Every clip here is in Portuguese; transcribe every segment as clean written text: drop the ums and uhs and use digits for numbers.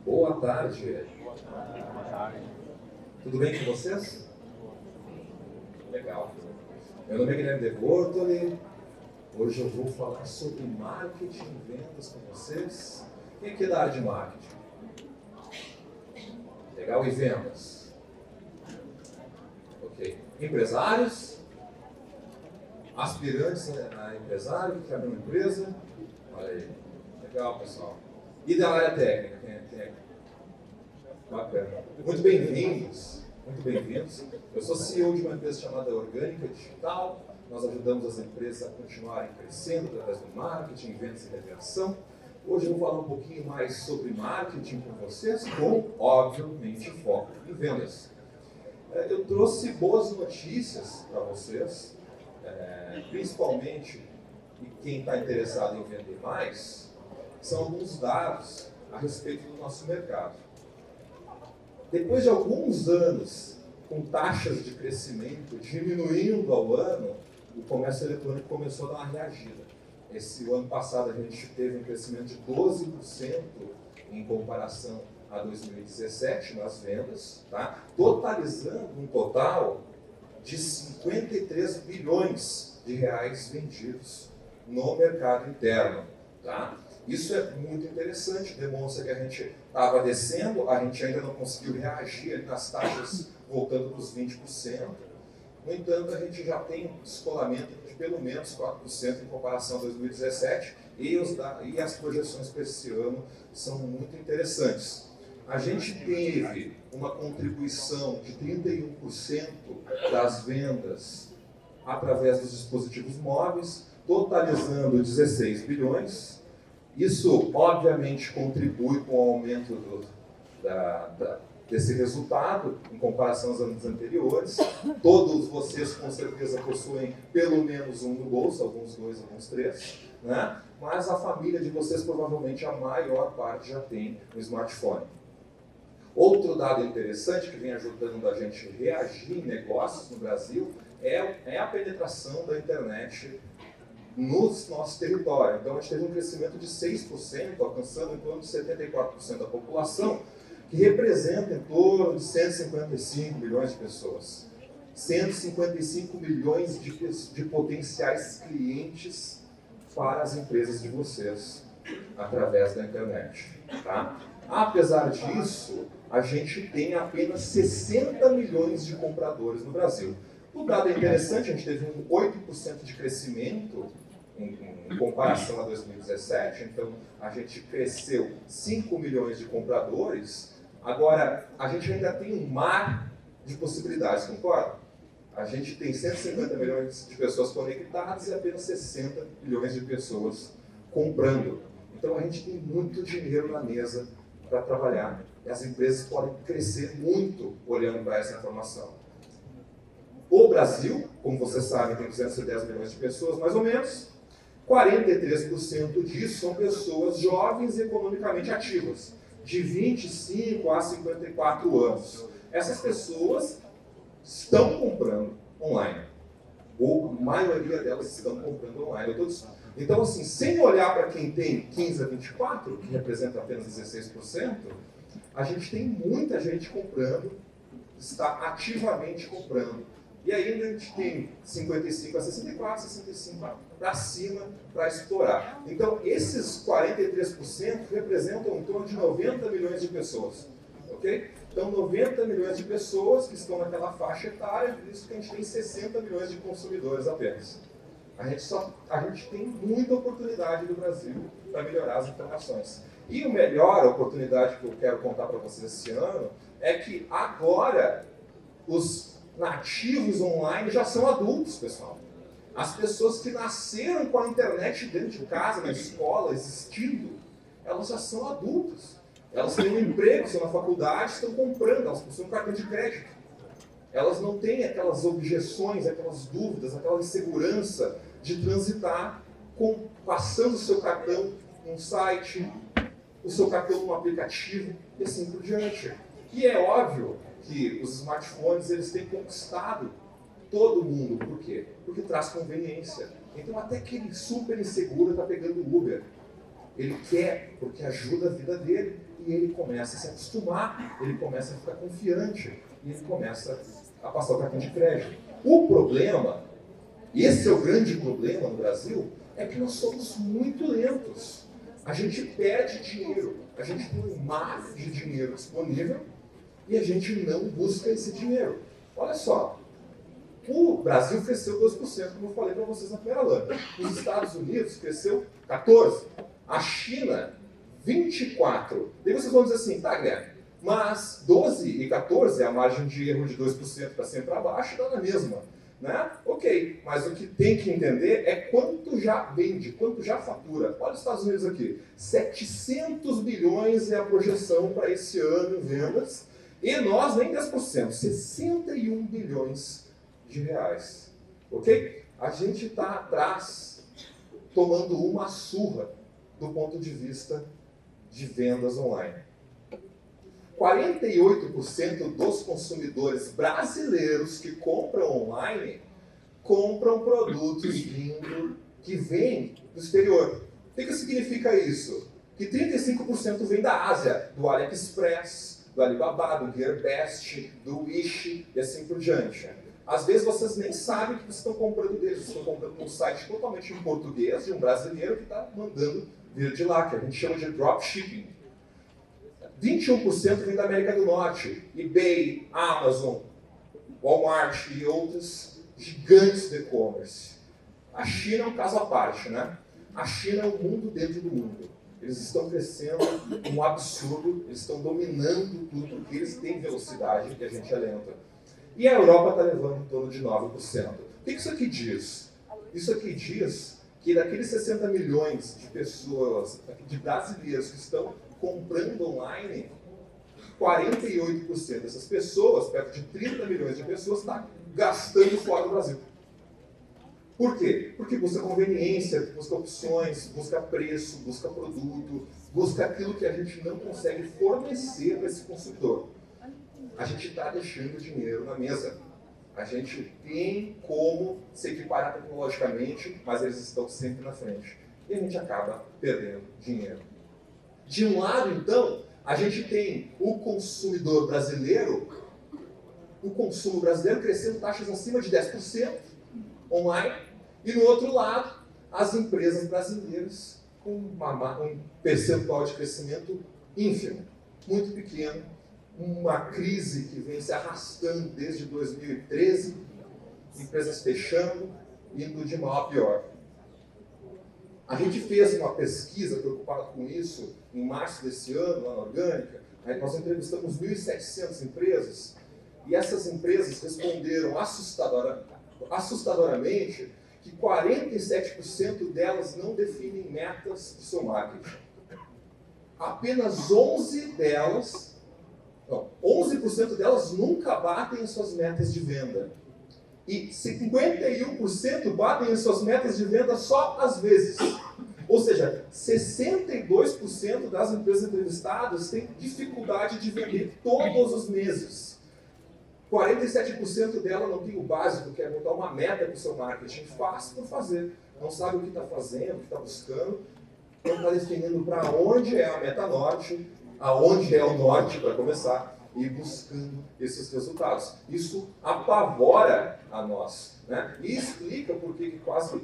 Boa tarde. Boa tarde. Tudo bem com vocês? Legal. Meu nome é Guilherme De Bortoli. Hoje eu vou falar sobre marketing e vendas com vocês. Quem aqui é da área de marketing? Legal, e vendas? Ok. Empresários? Aspirantes a empresário que quer abrir uma empresa? Olha aí. Legal, pessoal. E da área técnica? Quem é? Bacana. Muito bem-vindos. Muito bem-vindos. Eu sou CEO de uma empresa chamada Orgânica Digital. Nós ajudamos as empresas a continuarem crescendo através do marketing, vendas e retenção. Hoje eu vou falar um pouquinho mais sobre marketing com vocês, com, obviamente, foco em vendas. Eu trouxe boas notícias para vocês, principalmente, e quem está interessado em vender mais, são alguns dados a respeito do nosso mercado. Depois de alguns anos com taxas de crescimento diminuindo ao ano, o comércio eletrônico começou a dar uma reagida. Esse ano passado a gente teve um crescimento de 12% em comparação a 2017 nas vendas, tá? Totalizando um total de 53 bilhões de reais vendidos no mercado interno. Tá? Isso é muito interessante, demonstra que a gente estava descendo, a gente ainda não conseguiu reagir nas taxas voltando para os 20%. No entanto, a gente já tem um descolamento de pelo menos 4% em comparação a 2017 e as projeções para esse ano são muito interessantes. A gente teve uma contribuição de 31% das vendas através dos dispositivos móveis, totalizando 16 bilhões. Isso, obviamente, contribui com o aumento desse resultado em comparação aos anos anteriores. Todos vocês, com certeza, possuem pelo menos um no bolso, alguns dois, alguns três, né? Mas a família de vocês, provavelmente, a maior parte já tem um smartphone. Outro dado interessante que vem ajudando a gente a reagir em negócios no Brasil é a penetração da internet no nosso território. Então, a gente teve um crescimento de 6%, alcançando em torno de 74% da população, que representa em torno de 155 milhões de pessoas. 155 milhões de potenciais clientes para as empresas de vocês, através da internet. Tá? Apesar disso, a gente tem apenas 60 milhões de compradores no Brasil. O dado é interessante, a gente teve um 8% de crescimento em comparação a 2017, então a gente cresceu 5 milhões de compradores. Agora, a gente ainda tem um mar de possibilidades, concorda? A gente tem 150 milhões de pessoas conectadas e apenas 60 milhões de pessoas comprando. Então a gente tem muito dinheiro na mesa para trabalhar. E as empresas podem crescer muito olhando para essa informação. O Brasil, como vocês sabem, tem 210 milhões de pessoas, mais ou menos. 43% disso são pessoas jovens e economicamente ativas, de 25 a 54 anos. Essas pessoas estão comprando online. Ou a maioria delas estão comprando online. Então, assim, sem olhar para quem tem 15 a 24, que representa apenas 16%, a gente tem muita gente comprando, está ativamente comprando. E ainda a gente tem 55 a 64, 65 para cima para explorar. Então, esses 43% representam em torno de 90 milhões de pessoas. Ok? Então, 90 milhões de pessoas que estão naquela faixa etária, por isso que a gente tem 60 milhões de consumidores apenas. A gente tem muita oportunidade no Brasil para melhorar as informações. E a melhor oportunidade que eu quero contar para vocês esse ano é que agora os nativos online já são adultos, pessoal. As pessoas que nasceram com a internet dentro de casa, na escola, existindo, elas já são adultos. Elas têm um emprego, estão na faculdade, estão comprando, elas possuem um cartão de crédito. Elas não têm aquelas objeções, aquelas dúvidas, aquela insegurança de transitar passando o seu cartão num site, o seu cartão num aplicativo e assim por diante. E é óbvio que os smartphones eles têm conquistado todo mundo. Por quê? Porque traz conveniência. Então até aquele super inseguro está pegando o Uber. Ele quer, porque ajuda a vida dele. e ele começa a se acostumar, ele começa a ficar confiante, e ele começa a passar o cartão de crédito. O problema, esse é o grande problema no Brasil, é que nós somos muito lentos. A gente perde dinheiro, a gente tem um mar de dinheiro disponível e a gente não busca esse dinheiro. Olha só, o Brasil cresceu 12%, como eu falei para vocês na primeira lâmina. Os Estados Unidos cresceu 14%. A China, 24%. Daí vocês vão dizer assim, tá, Guilherme, mas 12 e 14, a margem de erro de 2% para cima e para baixo, dá na mesma. Né? Ok, mas o que tem que entender é quanto já vende, quanto já fatura. Olha os Estados Unidos aqui, 700 bilhões é a projeção para esse ano em vendas, e nós nem 10%, 61 bilhões de reais. Ok? A gente está atrás, tomando uma surra do ponto de vista de vendas online. 48% dos consumidores brasileiros que compram online compram produtos que vêm do exterior. O que significa isso? Que 35% vem da Ásia, do AliExpress, do Alibaba, do Gearbest, do Wish e assim por diante. Às vezes vocês nem sabem que vocês estão comprando deles, vocês estão comprando num site totalmente em português de um brasileiro que está mandando vir de lá, que a gente chama de dropshipping. 21% vem da América do Norte, eBay, Amazon, Walmart e outros gigantes de e-commerce. A China é um caso à parte, né? A China é um mundo dentro do mundo. Eles estão crescendo um absurdo, eles estão dominando tudo, porque eles têm velocidade, que a gente é lenta. E a Europa está levando em torno de 9%. O que isso aqui diz? Isso aqui diz que daqueles 60 milhões de pessoas, de brasileiros que estão comprando online, 48% dessas pessoas, perto de 30 milhões de pessoas, está gastando fora do Brasil. Por quê? Porque busca conveniência, busca opções, busca preço, busca produto, busca aquilo que a gente não consegue fornecer para esse consumidor. A gente está deixando dinheiro na mesa. A gente tem como se equiparar tecnologicamente, mas eles estão sempre na frente. E a gente acaba perdendo dinheiro. De um lado, então, a gente tem o consumidor brasileiro, o consumo brasileiro crescendo taxas acima de 10% online, e no outro lado, as empresas brasileiras com um percentual de crescimento ínfimo, muito pequeno, uma crise que vem se arrastando desde 2013, empresas fechando, indo de mal a pior. A gente fez uma pesquisa preocupada com isso em março desse ano, lá na Orgânica. Aí nós entrevistamos 1.700 empresas e essas empresas responderam assustadoramente que 47% delas não definem metas do seu marketing. Apenas 11% delas nunca batem as suas metas de venda. E 51% batem as suas metas de venda só às vezes. Ou seja, 62% das empresas entrevistadas têm dificuldade de vender todos os meses. 47% dela não tem o básico, que é montar uma meta para o seu marketing. Faz por fazer. Não sabe o que está fazendo, o que está buscando. Não está definindo para onde é a meta norte, aonde é o norte para começar. E buscando esses resultados. Isso apavora a nós. Né? E explica por que quase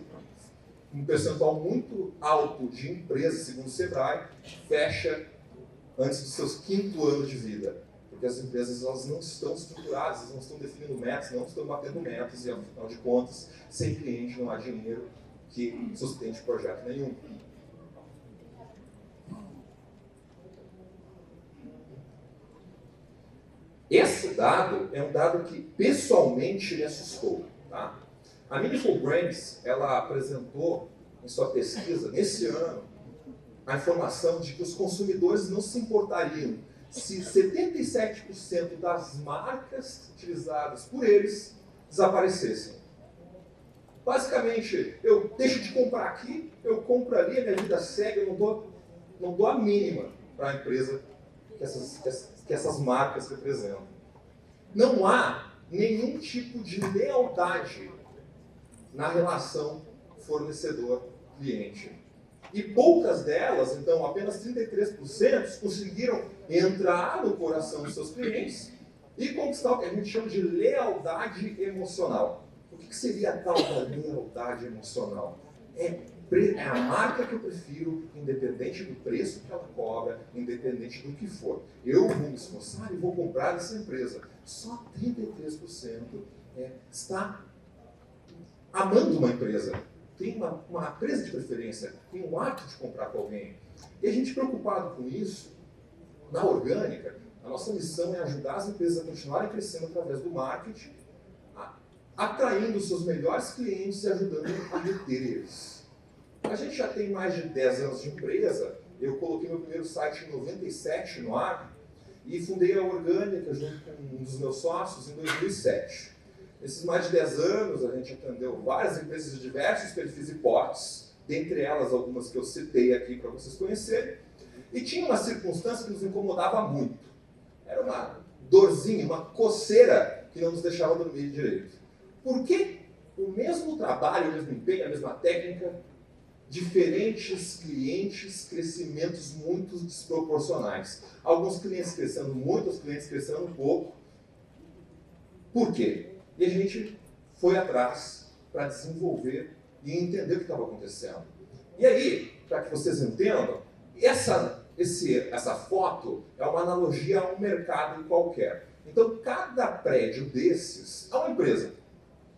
um percentual muito alto de empresas, segundo o Sebrae, fecha antes dos seus 5º anos de vida. Porque as empresas elas não estão estruturadas, elas não estão definindo metas, não estão batendo metas, e afinal de contas, sem cliente não há dinheiro que sustente projeto nenhum. Esse dado é um dado que pessoalmente me assustou. Tá? A Meaningful Brands, ela apresentou em sua pesquisa, nesse ano, a informação de que os consumidores não se importariam se 77% das marcas utilizadas por eles desaparecessem. Basicamente, eu deixo de comprar aqui, eu compro ali, a minha vida segue, eu não dou a mínima para a empresa que essas marcas representam. Não há nenhum tipo de lealdade na relação fornecedor-cliente. E poucas delas, então apenas 33%, conseguiram entrar no coração dos seus clientes e conquistar o que a gente chama de lealdade emocional. O que seria a tal da lealdade emocional? É a marca que eu prefiro, independente do preço que ela cobra, independente do que for. Eu vou me esforçar e vou comprar essa empresa. Só 33% está amando uma empresa. Tem uma empresa de preferência, tem um ato de comprar com alguém. E a gente preocupado com isso, na orgânica, a nossa missão é ajudar as empresas a continuarem crescendo através do marketing, atraindo os seus melhores clientes e ajudando a reter eles. A gente já tem mais de 10 anos de empresa. Eu coloquei meu primeiro site em 97 no ar e fundei a Orgânica junto com um dos meus sócios em 2007. Nesses mais de 10 anos, a gente atendeu várias empresas de diversos perfis e portes, dentre elas algumas que eu citei aqui para vocês conhecerem, e tinha uma circunstância que nos incomodava muito. Era uma dorzinha, uma coceira que não nos deixava dormir direito. Por que o mesmo trabalho, o mesmo empenho, a mesma técnica, diferentes clientes, crescimentos muito desproporcionais? Alguns clientes crescendo muito, outros clientes crescendo um pouco. Por quê? E a gente foi atrás para desenvolver e entender o que estava acontecendo. E aí, para que vocês entendam, essa foto é uma analogia a um mercado qualquer. Então, cada prédio desses é uma empresa.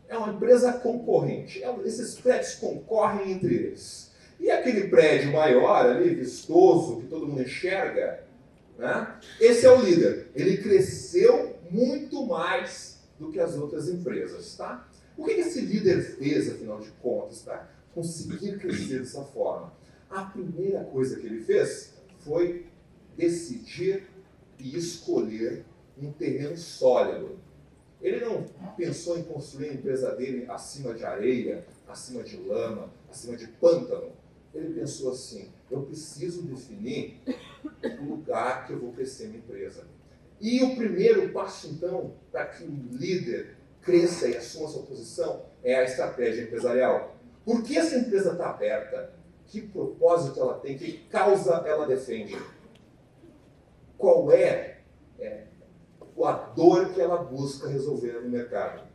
É uma empresa concorrente. Esses prédios concorrem entre eles. E aquele prédio maior ali, vistoso, que todo mundo enxerga, né? Esse é o líder. Ele cresceu muito mais do que as outras empresas, tá? O que esse líder fez, afinal de contas, para conseguir crescer dessa forma? A primeira coisa que ele fez foi decidir e escolher um terreno sólido. Ele não pensou em construir a empresa dele acima de areia, acima de lama, acima de pântano. Ele pensou assim: eu preciso definir o lugar que eu vou crescer minha empresa. E o primeiro passo, então, para que o líder cresça e assuma sua posição é a estratégia empresarial. Por que essa empresa está aberta? Que propósito ela tem? Que causa ela defende? Qual é a dor que ela busca resolver no mercado?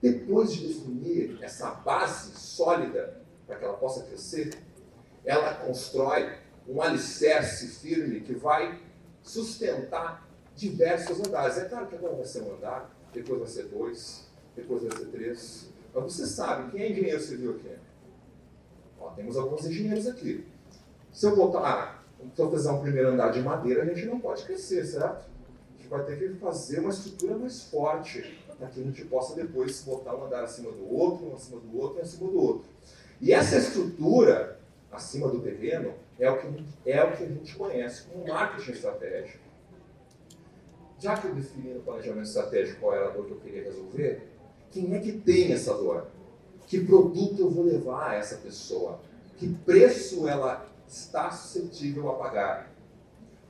Depois de definir essa base sólida para que ela possa crescer, ela constrói um alicerce firme que vai sustentar diversos andares. É claro que agora vai ser um andar, depois vai ser 2, depois vai ser 3. Mas você sabe, quem é engenheiro civil aqui? Ó, temos alguns engenheiros aqui. Se eu fazer um primeiro andar de madeira, a gente não pode crescer, certo? A gente vai ter que fazer uma estrutura mais forte, para que a gente possa depois botar um andar acima do outro, um acima do outro e acima do outro. E essa estrutura, acima do terreno, é o que a gente conhece como marketing estratégico. Já que eu defini no planejamento estratégico qual era a dor que eu queria resolver, quem é que tem essa dor? Que produto eu vou levar a essa pessoa? Que preço ela está suscetível a pagar?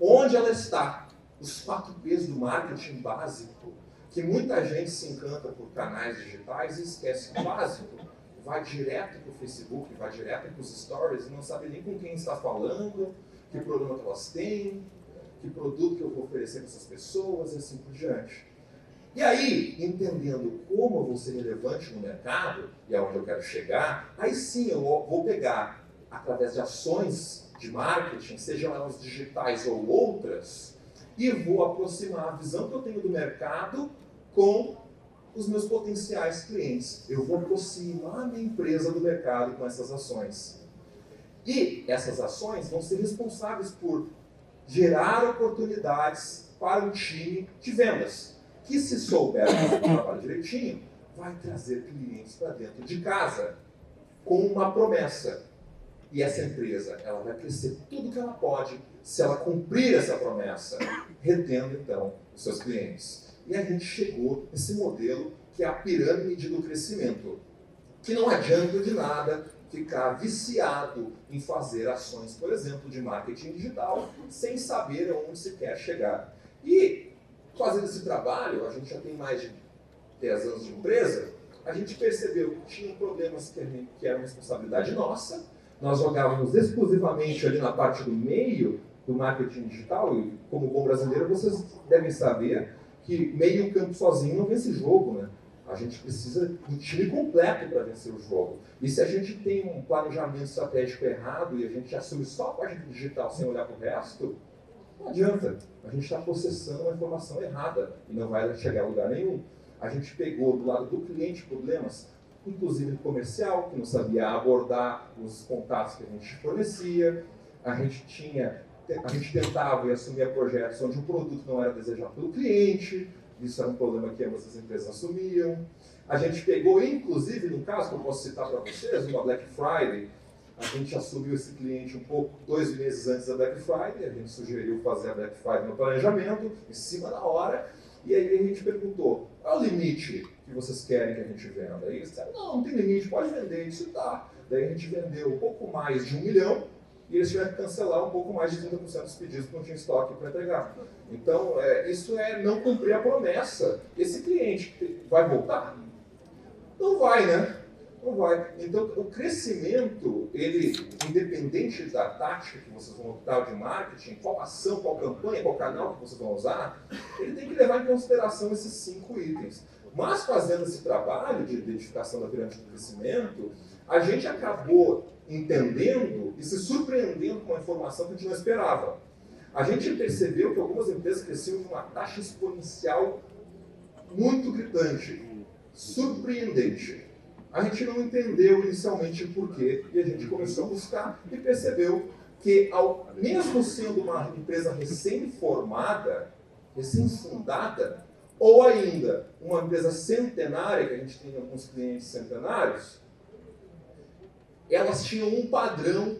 Onde ela está? Os 4 P's do marketing básico, que muita gente se encanta por canais digitais e esquece o básico. Vai direto para o Facebook, vai direto para os stories e não sabe nem com quem está falando, que problema que elas têm, que produto que eu vou oferecer para essas pessoas e assim por diante. E aí, entendendo como eu vou ser relevante no mercado e aonde eu quero chegar, aí sim eu vou pegar, através de ações de marketing, sejam elas digitais ou outras, e vou aproximar a visão que eu tenho do mercado com os meus potenciais clientes. Eu vou aproximar a minha empresa do mercado com essas ações. E essas ações vão ser responsáveis por gerar oportunidades para um time de vendas, que, se souber fazer o trabalho direitinho, vai trazer clientes para dentro de casa com uma promessa. E essa empresa, ela vai crescer tudo que ela pode se ela cumprir essa promessa, retendo então os seus clientes. E a gente chegou nesse modelo que é a pirâmide do crescimento, que não adianta de nada ficar viciado em fazer ações, por exemplo, de marketing digital, sem saber aonde se quer chegar. E fazendo esse trabalho, a gente já tem mais de 10 anos de empresa, a gente percebeu que tinham problemas que eram responsabilidade nossa, Nós jogávamos exclusivamente ali na parte do meio do marketing digital, e como bom brasileiro, vocês devem saber que meio campo sozinho não vence jogo, né? A gente precisa do time completo para vencer o jogo. E se a gente tem um planejamento estratégico errado e a gente assume só a parte digital sem olhar para o resto, não adianta. A gente está processando uma informação errada e não vai chegar a lugar nenhum. A gente pegou do lado do cliente problemas, inclusive comercial, que não sabia abordar os contatos que a gente fornecia. A gente tentava e assumia projetos onde o produto não era desejado pelo cliente. Isso era um problema que ambas as empresas assumiam. A gente pegou, inclusive, no caso que eu posso citar para vocês, uma Black Friday, a gente assumiu esse cliente um pouco, 2 meses antes da Black Friday, a gente sugeriu fazer a Black Friday no planejamento, em cima da hora, e aí a gente perguntou, qual é o limite que vocês querem que a gente venda? E eles disseram, não tem limite, pode vender, isso dá. Daí a gente vendeu um pouco mais de 1 milhão, e eles tiveram que cancelar um pouco mais de 30% dos pedidos porque não tinha estoque para entregar. Então, isso é não cumprir a promessa. Esse cliente vai voltar? Não vai, né? Não vai. Então, o crescimento, ele, independente da tática que vocês vão optar de marketing, qual ação, qual campanha, qual canal que vocês vão usar, ele tem que levar em consideração esses 5 itens. Mas, fazendo esse trabalho de identificação da pirâmide do crescimento, a gente acabou entendendo e se surpreendendo com uma informação que a gente não esperava. A gente percebeu que algumas empresas cresciam de uma taxa exponencial muito gritante, surpreendente. A gente não entendeu inicialmente o porquê e a gente começou a buscar e percebeu que, mesmo sendo uma empresa recém-formada, recém-fundada, ou ainda uma empresa centenária, que a gente tem alguns clientes centenários, elas tinham um padrão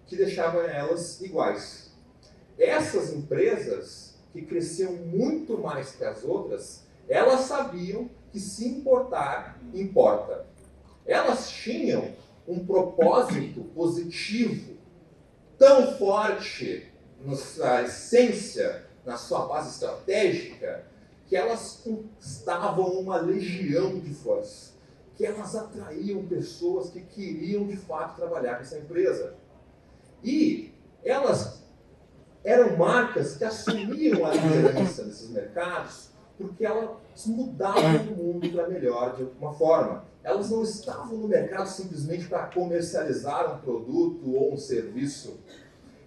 que deixava elas iguais. Essas empresas, que cresciam muito mais que as outras, elas sabiam que se importar, importa. Elas tinham um propósito positivo tão forte na sua essência, na sua base estratégica, que elas conquistavam uma legião de fãs, que elas atraíam pessoas que queriam de fato trabalhar com essa empresa. E elas eram marcas que assumiam a liderança desses mercados porque elas mudavam o mundo para melhor de alguma forma. Elas não estavam no mercado simplesmente para comercializar um produto ou um serviço.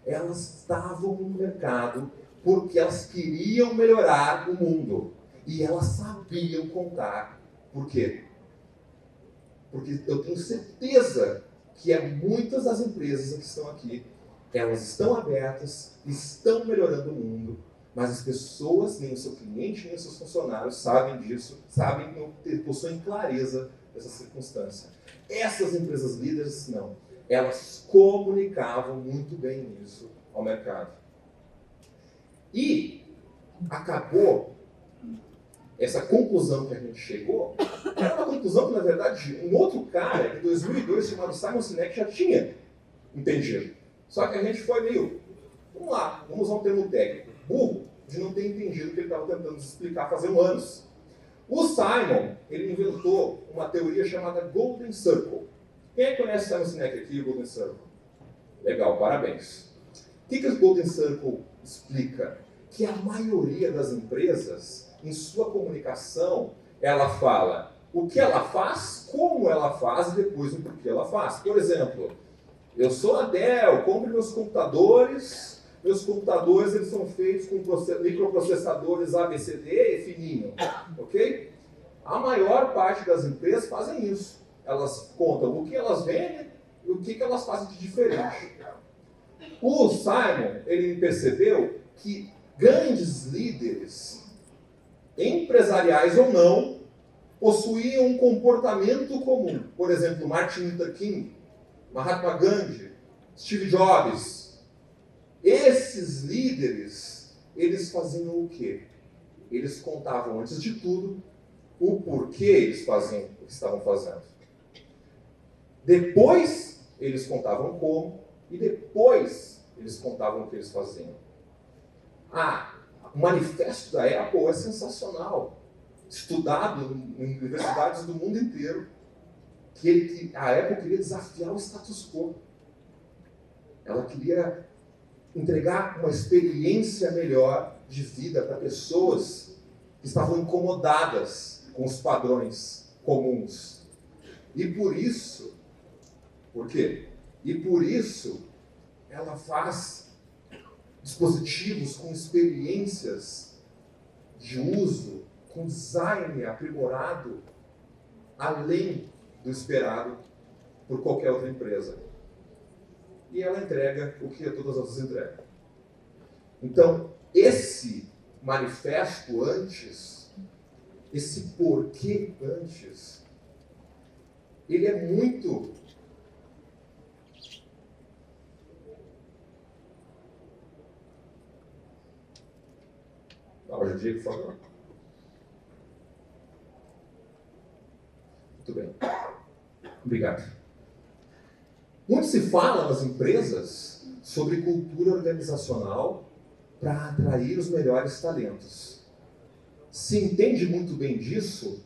Elas estavam no mercado porque elas queriam melhorar o mundo. E elas sabiam contar por quê. Porque eu tenho certeza que muitas das empresas que estão aqui, elas estão abertas, estão melhorando o mundo, mas as pessoas, nem o seu cliente, nem os seus funcionários sabem disso, possuem clareza dessa circunstância. Essas empresas líderes, não. Elas comunicavam muito bem isso ao mercado. E acabou essa conclusão que a gente chegou, era uma conclusão que, na verdade, um outro cara, em 2002, chamado Simon Sinek, já tinha entendido. Só que a gente foi meio, vamos lá, vamos usar um termo técnico, burro, de não ter entendido o que ele estava tentando nos explicar fazia anos. O Simon, ele inventou uma teoria chamada Golden Circle. Quem conhece Simon Sinek aqui, o Golden Circle? Legal, parabéns. O que o Golden Circle explica? Que a maioria das empresas, em sua comunicação, ela fala o que ela faz, como ela faz e depois o porquê ela faz. Por exemplo, eu sou a Dell, compre meus computadores eles são feitos com microprocessadores ABCD fininho, ok? A maior parte das empresas fazem isso. Elas contam o que elas vendem e o que elas fazem de diferente. O Simon, ele percebeu que grandes líderes, empresariais ou não, possuíam um comportamento comum. Por exemplo, Martin Luther King, Mahatma Gandhi, Steve Jobs. Esses líderes, eles faziam o quê? Eles contavam, antes de tudo, o porquê eles faziam o que estavam fazendo. Depois, eles contavam como, e depois, eles contavam o que eles faziam. O manifesto da Apple é sensacional, estudado em universidades do mundo inteiro, que a Apple queria desafiar o status quo. Ela queria entregar uma experiência melhor de vida para pessoas que estavam incomodadas com os padrões comuns. E por isso, por quê? E por isso, ela faz dispositivos com experiências de uso, com design aprimorado, além do esperado por qualquer outra empresa. E ela entrega o que todas as outras entregam. Então, esse manifesto antes, esse porquê antes, ele é muito... Hoje em dia, por favor. Muito bem. Obrigado. Muito se fala nas empresas sobre cultura organizacional para atrair os melhores talentos. Se entende muito bem disso,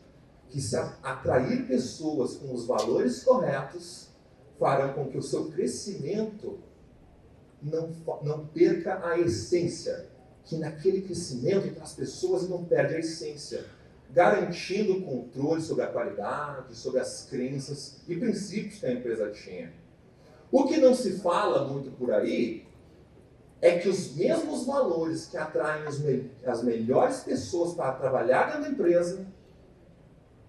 que se atrair pessoas com os valores corretos farão com que o seu crescimento não perca a essência, que naquele crescimento as pessoas não perdem a essência, garantindo o controle sobre a qualidade, sobre as crenças e princípios que a empresa tinha. O que não se fala muito por aí é que os mesmos valores que atraem as melhores pessoas para trabalhar dentro da empresa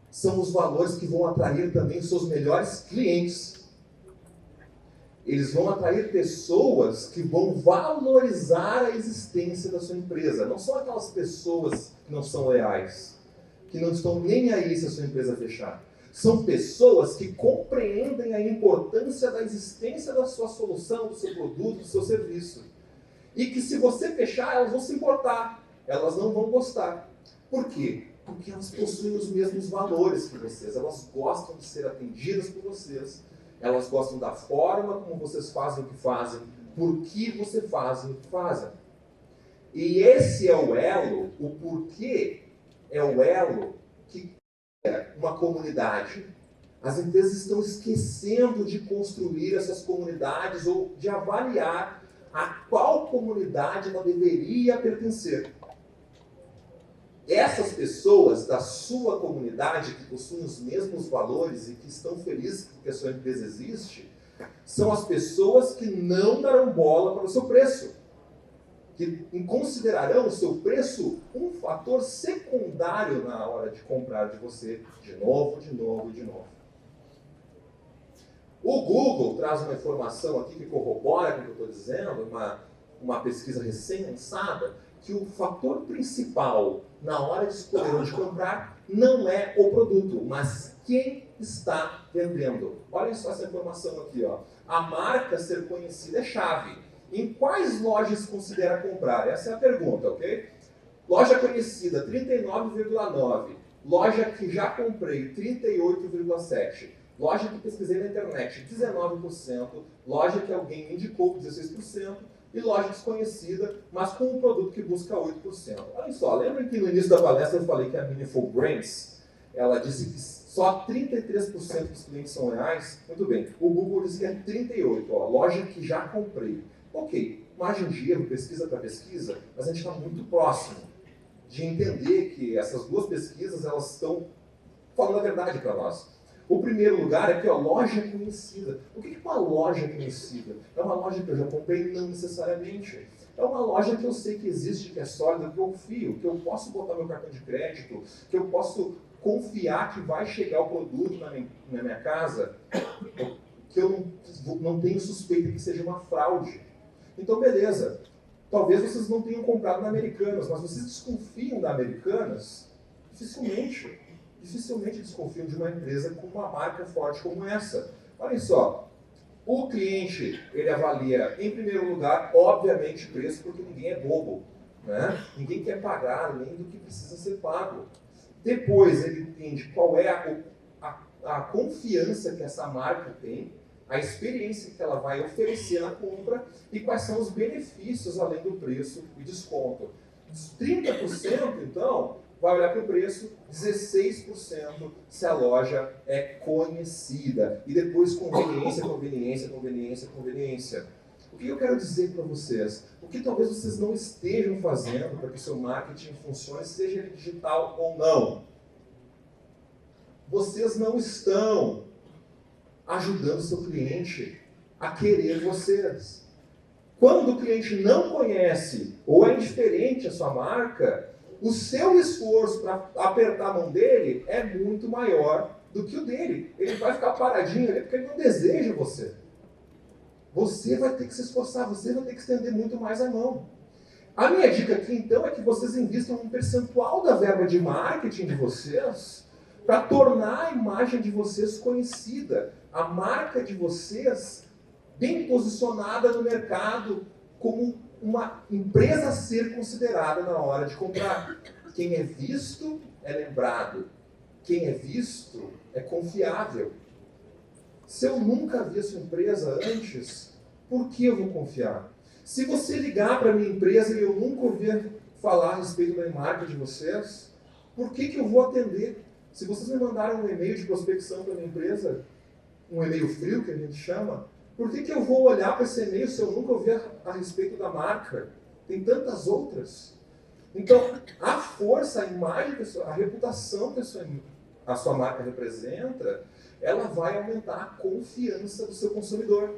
são os valores que vão atrair também os seus melhores clientes. Eles vão atrair pessoas que vão valorizar a existência da sua empresa. Não são aquelas pessoas que não são leais, que não estão nem aí se a sua empresa fechar. São pessoas que compreendem a importância da existência da sua solução, do seu produto, do seu serviço. E que se você fechar, elas vão se importar, elas não vão gostar. Por quê? Porque elas possuem os mesmos valores que vocês, elas gostam de ser atendidas por vocês, elas gostam da forma como vocês fazem o que fazem, por que você fazem o que fazem. E esse é o elo, o porquê é o elo que é uma comunidade. As empresas estão esquecendo de construir essas comunidades ou de avaliar a qual comunidade ela deveria pertencer. Essas pessoas da sua comunidade que possuem os mesmos valores e que estão felizes porque a sua empresa existe, são as pessoas que não darão bola para o seu preço, que considerarão o seu preço um fator secundário na hora de comprar de você de novo, de novo e de novo. O Google traz uma informação aqui que corrobora com o que eu estou dizendo, uma pesquisa recém-lançada, que o fator principal na hora de escolher onde comprar não é o produto, mas quem está vendendo. Olha só essa informação aqui, ó. A marca ser conhecida é chave. Em quais lojas se considera comprar? Essa é a pergunta, ok? Loja conhecida, 39,9%. Loja que já comprei, 38,7%. Loja que pesquisei na internet, 19%. Loja que alguém indicou, 16%. E loja desconhecida, mas com um produto que busca 8%. Olha só, lembra que no início da palestra eu falei que a Meaningful Brands, ela disse que só 33% dos clientes são reais? Muito bem, o Google disse que é 38%, ó, loja que já comprei. Ok, margem de erro, pesquisa para pesquisa, mas a gente está muito próximo de entender que essas duas pesquisas, elas estão falando a verdade para nós. O primeiro lugar é aqui, ó, loja conhecida. O que é uma loja conhecida? É uma loja que eu já comprei? Não necessariamente. É uma loja que eu sei que existe, que é sólida, que eu confio, que eu posso botar meu cartão de crédito, que eu posso confiar que vai chegar o produto na minha casa, que eu não tenho suspeita que seja uma fraude. Então, beleza. Talvez vocês não tenham comprado na Americanas, mas vocês desconfiam da Americanas? Dificilmente desconfiam de uma empresa com uma marca forte como essa. Olhem só, o cliente, ele avalia, em primeiro lugar, obviamente, preço, porque ninguém é bobo, né? Ninguém quer pagar além do que precisa ser pago. Depois, ele entende qual é a confiança que essa marca tem, a experiência que ela vai oferecer na compra e quais são os benefícios além do preço e desconto. 30%, então, vai olhar para o preço, 16% se a loja é conhecida. E depois conveniência, conveniência, conveniência, conveniência. O que eu quero dizer para vocês? O que talvez vocês não estejam fazendo para que o seu marketing funcione, seja ele digital ou não. Vocês não estão ajudando o seu cliente a querer vocês. Quando o cliente não conhece ou é indiferente à sua marca, o seu esforço para apertar a mão dele é muito maior do que o dele. Ele vai ficar paradinho ali porque ele não deseja você. Você vai ter que se esforçar, você vai ter que estender muito mais a mão. A minha dica aqui, então, é que vocês invistam um percentual da verba de marketing de vocês para tornar a imagem de vocês conhecida, a marca de vocês bem posicionada no mercado como uma empresa a ser considerada na hora de comprar. Quem é visto é lembrado. Quem é visto é confiável. Se eu nunca vi a sua empresa antes, por que eu vou confiar? Se você ligar para a minha empresa e eu nunca ouvir falar a respeito da marca de vocês, por que eu vou atender? Se vocês me mandaram um e-mail de prospecção para a minha empresa, um e-mail frio que a gente chama, por que eu vou olhar para esse e-mail se eu nunca ouvir a respeito da marca? Tem tantas outras. Então, a força, a imagem, a reputação que a sua marca representa, ela vai aumentar a confiança do seu consumidor.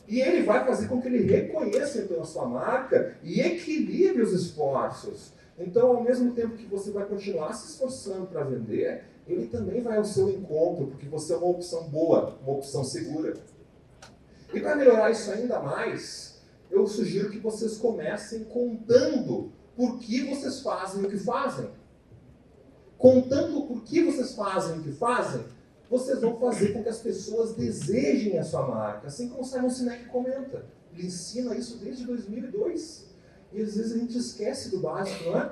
E ele vai fazer com que ele reconheça então a sua marca e equilibre os esforços. Então, ao mesmo tempo que você vai continuar se esforçando para vender, ele também vai ao seu encontro, porque você é uma opção boa, uma opção segura. E para melhorar isso ainda mais, eu sugiro que vocês comecem contando por que vocês fazem o que fazem. Contando por que vocês fazem o que fazem, vocês vão fazer com que as pessoas desejem a sua marca. Assim como o Simon Sinek comenta. Ele ensina isso desde 2002. E às vezes a gente esquece do básico, não é?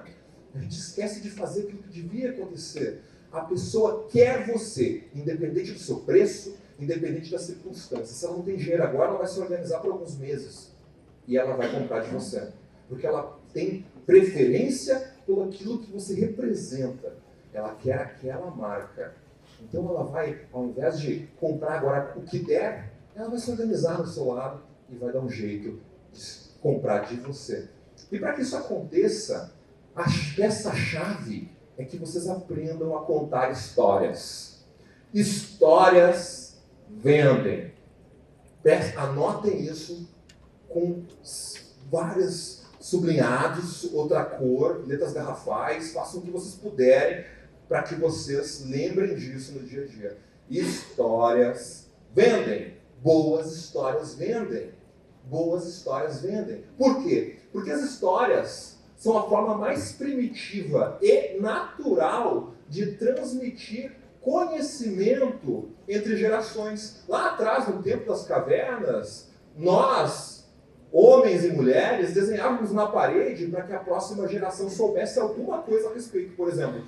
A gente esquece de fazer aquilo que devia acontecer. A pessoa quer você, independente do seu preço, independente das circunstâncias. Se ela não tem dinheiro agora, ela vai se organizar por alguns meses. E ela vai comprar de você. Porque ela tem preferência por aquilo que você representa. Ela quer aquela marca. Então ela vai, ao invés de comprar agora o que der, ela vai se organizar no seu lado e vai dar um jeito de comprar de você. E para que isso aconteça, a peça-chave é que vocês aprendam a contar histórias. Histórias vendem. Anotem isso com vários sublinhados, outra cor, letras garrafais, façam o que vocês puderem para que vocês lembrem disso no dia a dia. Histórias vendem. Boas histórias vendem. Boas histórias vendem. Por quê? Porque as histórias são a forma mais primitiva e natural de transmitir conhecimento entre gerações. Lá atrás, no tempo das cavernas, nós, homens e mulheres, desenhávamos na parede para que a próxima geração soubesse alguma coisa a respeito. Por exemplo,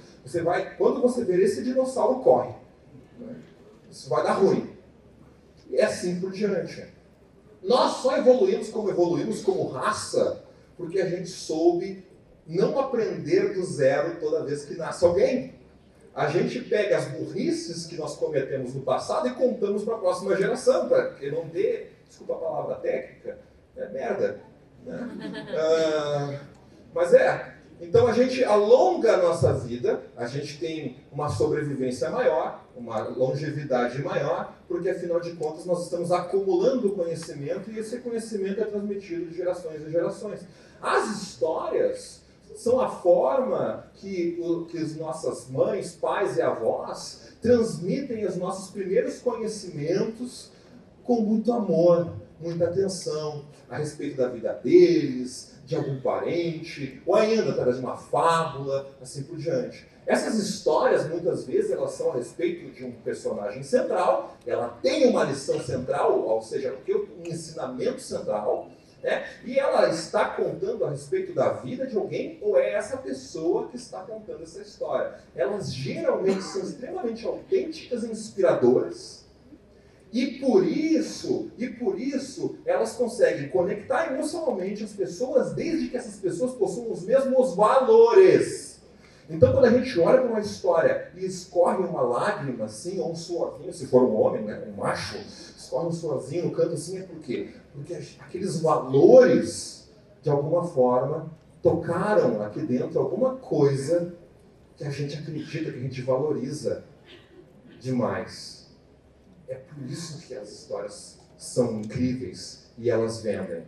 quando você ver esse dinossauro, corre. Isso vai dar ruim. E assim por diante. Nós só evoluímos como raça porque a gente soube não aprender do zero toda vez que nasce alguém. A gente pega as burrices que nós cometemos no passado e contamos para a próxima geração, para que não dê, desculpa a palavra técnica, é merda. Né? Então a gente alonga a nossa vida, a gente tem uma sobrevivência maior, uma longevidade maior, porque afinal de contas nós estamos acumulando conhecimento e esse conhecimento é transmitido de gerações em gerações. As histórias são a forma que as nossas mães, pais e avós transmitem os nossos primeiros conhecimentos com muito amor, muita atenção a respeito da vida deles, de algum parente, ou ainda através de uma fábula, assim por diante. Essas histórias, muitas vezes, elas são a respeito de um personagem central, ela tem uma lição central, ou seja, um ensinamento central, né? E ela está contando a respeito da vida de alguém, ou é essa pessoa que está contando essa história. Elas geralmente são extremamente autênticas e inspiradoras, e por isso, elas conseguem conectar emocionalmente as pessoas, desde que essas pessoas possuam os mesmos valores. Então, quando a gente olha para uma história e escorre uma lágrima, assim, ou um suorzinho, se for um homem, né, um macho, escorre um suorzinho no canto assim, é por quê? Porque aqueles valores, de alguma forma, tocaram aqui dentro alguma coisa que a gente acredita, que a gente valoriza demais. É por isso que as histórias são incríveis e elas vendem.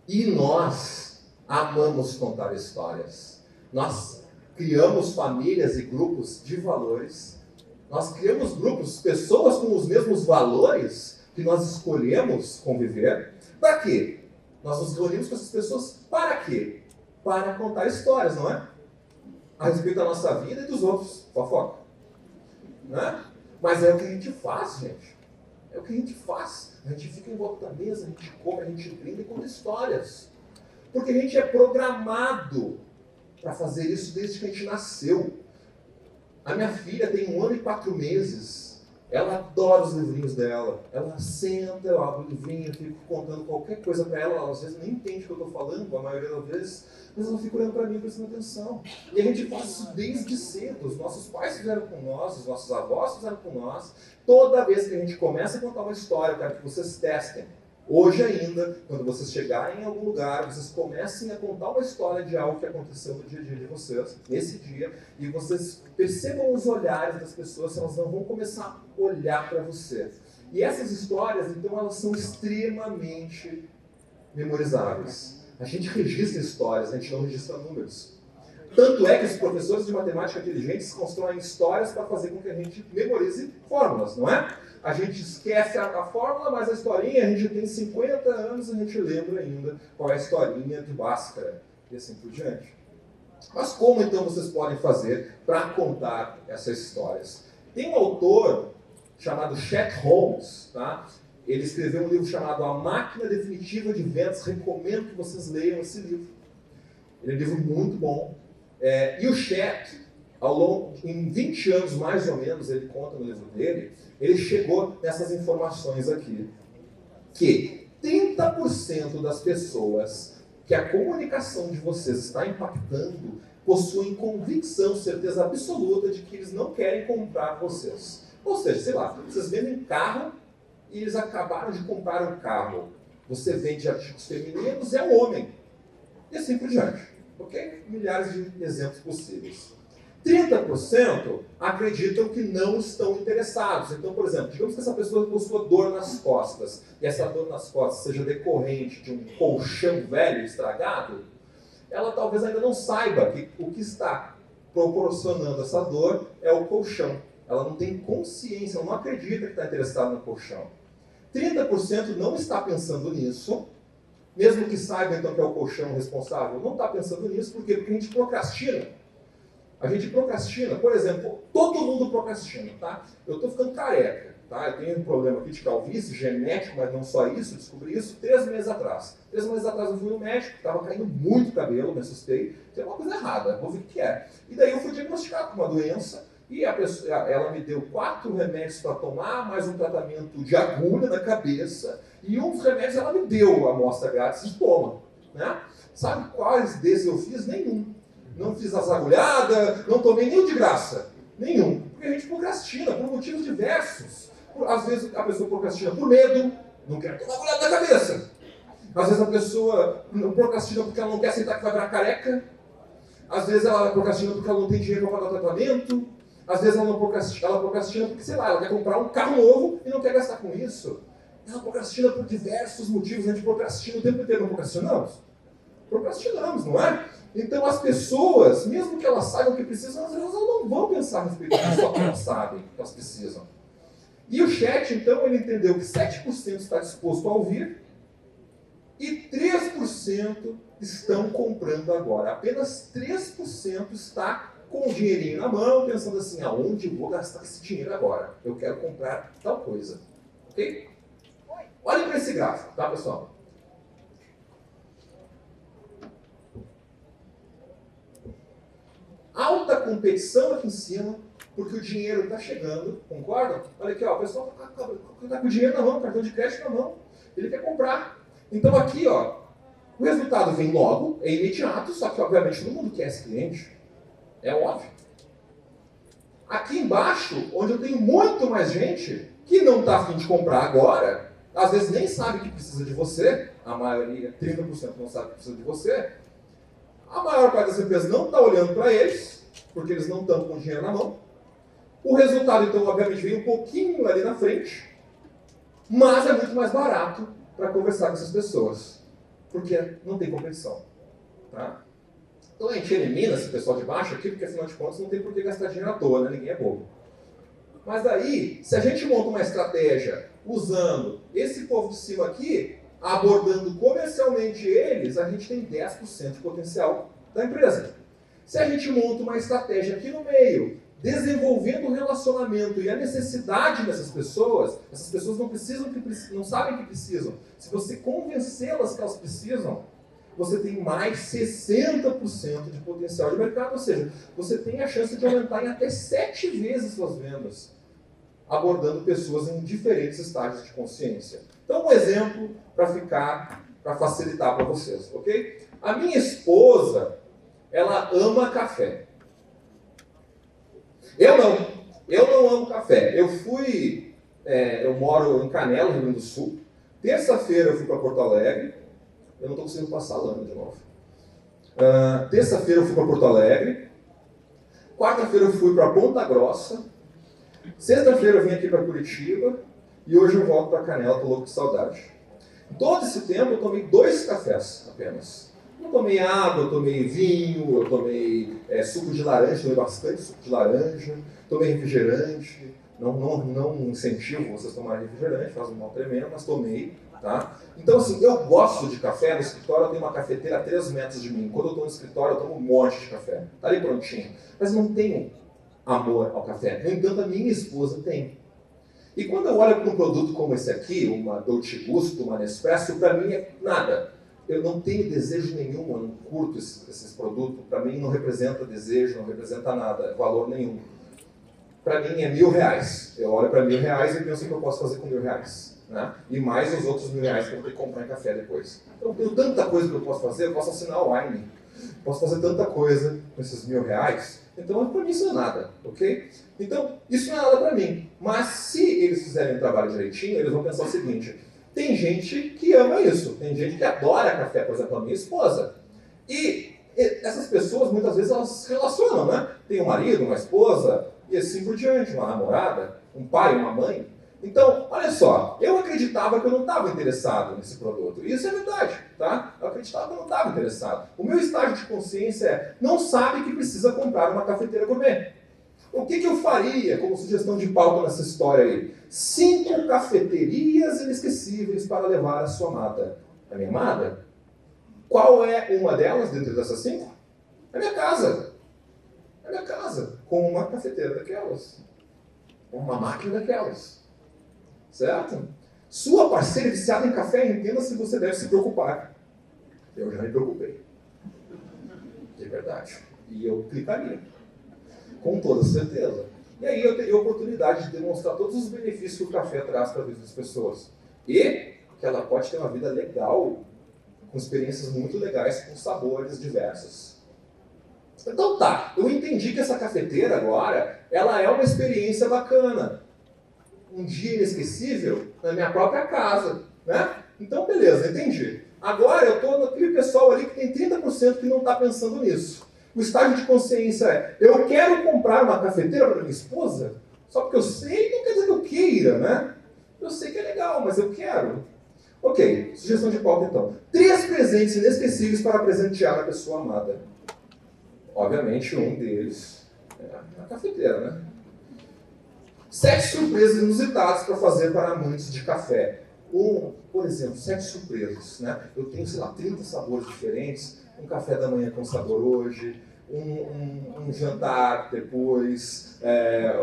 E nós amamos contar histórias. Nós criamos famílias e grupos de valores. Nós criamos grupos, pessoas com os mesmos valores que nós escolhemos conviver. Para quê? Nós nos reunimos com essas pessoas para quê? Para contar histórias, não é? A respeito da nossa vida e dos outros. Fofoca. Né? Mas é o que a gente faz, gente. É o que a gente faz. A gente fica em volta da mesa, a gente come, a gente brinda e conta histórias. Porque a gente é programado para fazer isso desde que a gente nasceu. A minha filha tem 1 ano e 4 meses. Ela adora os livrinhos dela. Ela senta, eu abro o livrinho, eu fico contando qualquer coisa para ela. Ela às vezes nem entende o que eu estou falando, a maioria das vezes. Mas ela fica olhando para mim, prestando atenção. E a gente faz isso desde cedo. Os nossos pais fizeram com nós, os nossos avós fizeram com nós. Toda vez que a gente começa a contar uma história, eu quero que vocês testem. Hoje ainda, quando vocês chegarem em algum lugar, vocês comecem a contar uma história de algo que aconteceu no dia a dia de vocês, nesse dia, e vocês percebam os olhares das pessoas, elas não vão começar a olhar para você. E essas histórias, então, elas são extremamente memorizáveis. A gente registra histórias, a gente não registra números. Tanto é que os professores de matemática inteligentes constroem histórias para fazer com que a gente memorize fórmulas, não é? A gente esquece a fórmula, mas a historinha, a gente tem 50 anos, a gente lembra ainda qual é a historinha de Bhaskara, e assim por diante. Mas como então vocês podem fazer para contar essas histórias? Tem um autor chamado Chet Holmes, tá? Ele escreveu um livro chamado A Máquina Definitiva de Vendas. Recomendo que vocês leiam esse livro. Ele é um livro muito bom. E o Chet, em 20 anos mais ou menos, ele conta no livro dele, ele chegou nessas informações aqui, que 30% das pessoas que a comunicação de vocês está impactando possuem convicção, certeza absoluta de que eles não querem comprar vocês. Ou seja, sei lá, vocês vendem carro e eles acabaram de comprar um carro. Você vende artigos femininos, é um homem. E assim por diante. Ok? Milhares de exemplos possíveis. 30% acreditam que não estão interessados. Então, por exemplo, digamos que essa pessoa possua dor nas costas, e essa dor nas costas seja decorrente de um colchão velho estragado, ela talvez ainda não saiba que o que está proporcionando essa dor é o colchão. Ela não tem consciência, ela não acredita que está interessada no colchão. 30% não está pensando nisso, mesmo que saiba então que é o colchão responsável, não está pensando nisso, por quê? Porque a gente procrastina. A gente procrastina, por exemplo, todo mundo procrastina, tá? Eu estou ficando careca, tá? Eu tenho um problema aqui de calvície, genético, mas não só isso, descobri isso 3 meses atrás. 3 meses atrás eu fui no médico, estava caindo muito cabelo, me assustei, tem uma coisa errada, vou ver o que é. E daí eu fui diagnosticado com uma doença, e ela me deu 4 remédios para tomar, mais um tratamento de agulha na cabeça, e um dos remédios ela me deu a amostra grátis de toma, né? Sabe quais desses eu fiz? Nenhum. Não fiz as agulhadas, não tomei nenhum de graça. Nenhum. Porque a gente procrastina por motivos diversos. Às vezes a pessoa procrastina por medo, não quer tomar agulhada na cabeça. Às vezes a pessoa procrastina porque ela não quer aceitar que vai virar careca. Às vezes ela procrastina porque ela não tem dinheiro para pagar o tratamento. Às vezes ela procrastina porque, sei lá, ela quer comprar um carro novo e não quer gastar com isso. Ela procrastina por diversos motivos. A gente procrastina o tempo inteiro. Não procrastinamos? Procrastinamos, não é? Então as pessoas, mesmo que elas saibam o que precisam, às vezes elas não vão pensar a respeito disso, só que elas sabem que elas precisam. E o Chet, então, ele entendeu que 7% está disposto a ouvir e 3% estão comprando agora. Apenas 3% está com o dinheirinho na mão, pensando assim, aonde eu vou gastar esse dinheiro agora? Eu quero comprar tal coisa. Ok? Olhem para esse gráfico, tá, pessoal? Alta competição aqui em cima, porque o dinheiro está chegando, concordam? Olha aqui, ó, o pessoal está com o dinheiro na mão, cartão de crédito na mão, ele quer comprar. Então aqui, ó, O resultado vem logo, é imediato, só que obviamente todo mundo quer esse cliente. É óbvio. Aqui embaixo, onde eu tenho muito mais gente que não está a fim de comprar agora, às vezes nem sabe que precisa de você, a maioria, 30% não sabe que precisa de você, a maior parte das empresas não está olhando para eles, porque eles não estão com dinheiro na mão. O resultado, então, obviamente, vem um pouquinho ali na frente, mas é muito mais barato para conversar com essas pessoas, porque não tem competição. Tá? Então a gente elimina esse pessoal de baixo aqui, porque afinal de contas não tem por que gastar dinheiro à toa, né? Ninguém é bobo. Mas daí, se a gente monta uma estratégia usando esse povo de cima aqui, abordando comercialmente eles, a gente tem 10% de potencial da empresa. Se a gente monta uma estratégia aqui no meio, desenvolvendo o relacionamento e a necessidade dessas pessoas, essas pessoas não sabem que precisam. Se você convencê-las que elas precisam, você tem mais 60% de potencial de mercado, ou seja, você tem a chance de aumentar em até 7 vezes suas vendas, abordando pessoas em diferentes estágios de consciência. Então, um exemplo para facilitar para vocês, ok? A minha esposa, ela ama café. Eu não amo café. Eu moro em Canela, Rio Grande do Sul. Terça-feira eu fui para Porto Alegre. Eu não estou conseguindo passar a lâmina de novo. Terça-feira eu fui para Porto Alegre. Quarta-feira eu fui para Ponta Grossa. Sexta-feira eu vim aqui para Curitiba. E hoje eu volto para Canela, estou louco de saudade. Todo esse tempo eu tomei 2 cafés apenas. Eu tomei água, eu tomei vinho, eu tomei suco de laranja, tomei bastante suco de laranja, tomei refrigerante. Não incentivo vocês a tomarem refrigerante, faz um mal tremendo, mas tomei. Tá? Então, assim, eu gosto de café. No escritório eu tenho uma cafeteira a 3 metros de mim. Quando eu estou no escritório, eu tomo um monte de café. Está ali prontinho. Mas não tenho amor ao café. No entanto, a minha esposa tem. E quando eu olho para um produto como esse aqui, uma Dolce Gusto, uma Nespresso, para mim é nada. Eu não tenho desejo nenhum, eu não curto esses produtos. Para mim não representa desejo, não representa nada, valor nenhum. Para mim é R$1.000. Eu olho para R$1.000 e penso o que eu posso fazer com R$1.000. Né? E mais os outros R$1.000 que eu vou ter que comprar em café depois. Então eu tenho tanta coisa que eu posso fazer, eu posso assinar o Wine, posso fazer tanta coisa com esses R$1.000, então para mim isso não é nada, ok? Então isso não é nada para mim, mas se eles fizerem o trabalho direitinho, eles vão pensar o seguinte: tem gente que ama isso, tem gente que adora café, por exemplo, a minha esposa, e essas pessoas muitas vezes elas se relacionam, né? Tem um marido, uma esposa, e assim por diante, uma namorada, um pai, uma mãe. Então, olha só, eu acreditava que eu não estava interessado nesse produto. E isso é verdade, tá? Eu acreditava que eu não estava interessado. O meu estágio de consciência é, não sabe que precisa comprar uma cafeteira gourmet. O que eu faria como sugestão de pauta nessa história aí? 5 cafeterias inesquecíveis para levar a sua amada. A minha amada? Qual é uma delas dentro dessas 5? A minha casa. A minha casa. Com uma cafeteira daquelas. Uma máquina daquelas. Certo? Sua parceira viciada em café, entenda se você deve se preocupar. Eu já me preocupei. De verdade. E eu clicaria. Com toda certeza. E aí eu teria a oportunidade de demonstrar todos os benefícios que o café traz para a vida das pessoas. E que ela pode ter uma vida legal, com experiências muito legais, com sabores diversos. Então tá, eu entendi que essa cafeteira agora, ela é uma experiência bacana. Um dia inesquecível na minha própria casa, né? Então, beleza, entendi. Agora eu estou naquele pessoal ali que tem 30% que não está pensando nisso. O estágio de consciência é, eu quero comprar uma cafeteira para minha esposa, só porque eu sei, não quer dizer que eu queira, né? Eu sei que é legal, mas eu quero. Ok, sugestão de pauta então. 3 presentes inesquecíveis para presentear a pessoa amada. Obviamente, um deles é a cafeteira, né? 7 surpresas inusitadas para fazer para amantes de café. Por exemplo, 7 surpresas, né? Eu tenho, sei lá, 30 sabores diferentes, um café da manhã com sabor hoje, um jantar depois,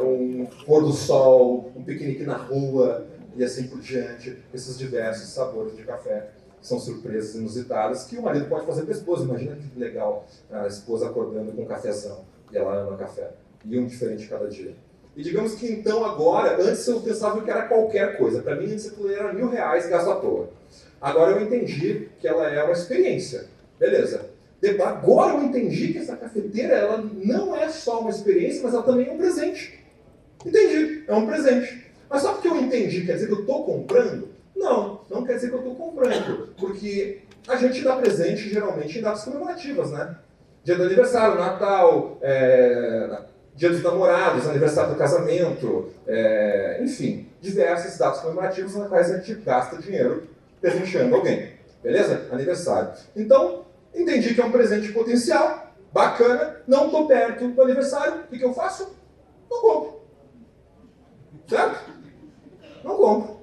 um pôr do sol, um piquenique na rua e assim por diante, esses diversos sabores de café. São surpresas inusitadas que o marido pode fazer para a esposa. Imagina que legal a esposa acordando com um cafezão e ela ama café. E um diferente cada dia. E digamos que então agora, antes eu pensava que era qualquer coisa. Para mim antes aquilo era R$1.000 gasto à toa. Agora eu entendi que ela é uma experiência. Beleza. Agora eu entendi que essa cafeteira ela não é só uma experiência, mas ela também é um presente. Entendi, é um presente. Mas só porque eu entendi quer dizer que eu estou comprando? Não, não quer dizer que eu estou comprando. Porque a gente dá presente geralmente em datas comemorativas, né? Dia do aniversário, Natal, Dia dos Namorados, aniversário do casamento, enfim, diversas datas comemorativas nas quais a gente gasta dinheiro presenteando alguém. Beleza? Aniversário. Então, entendi que é um presente potencial, bacana, não estou perto do aniversário, o que eu faço? Não compro. Certo? Não compro.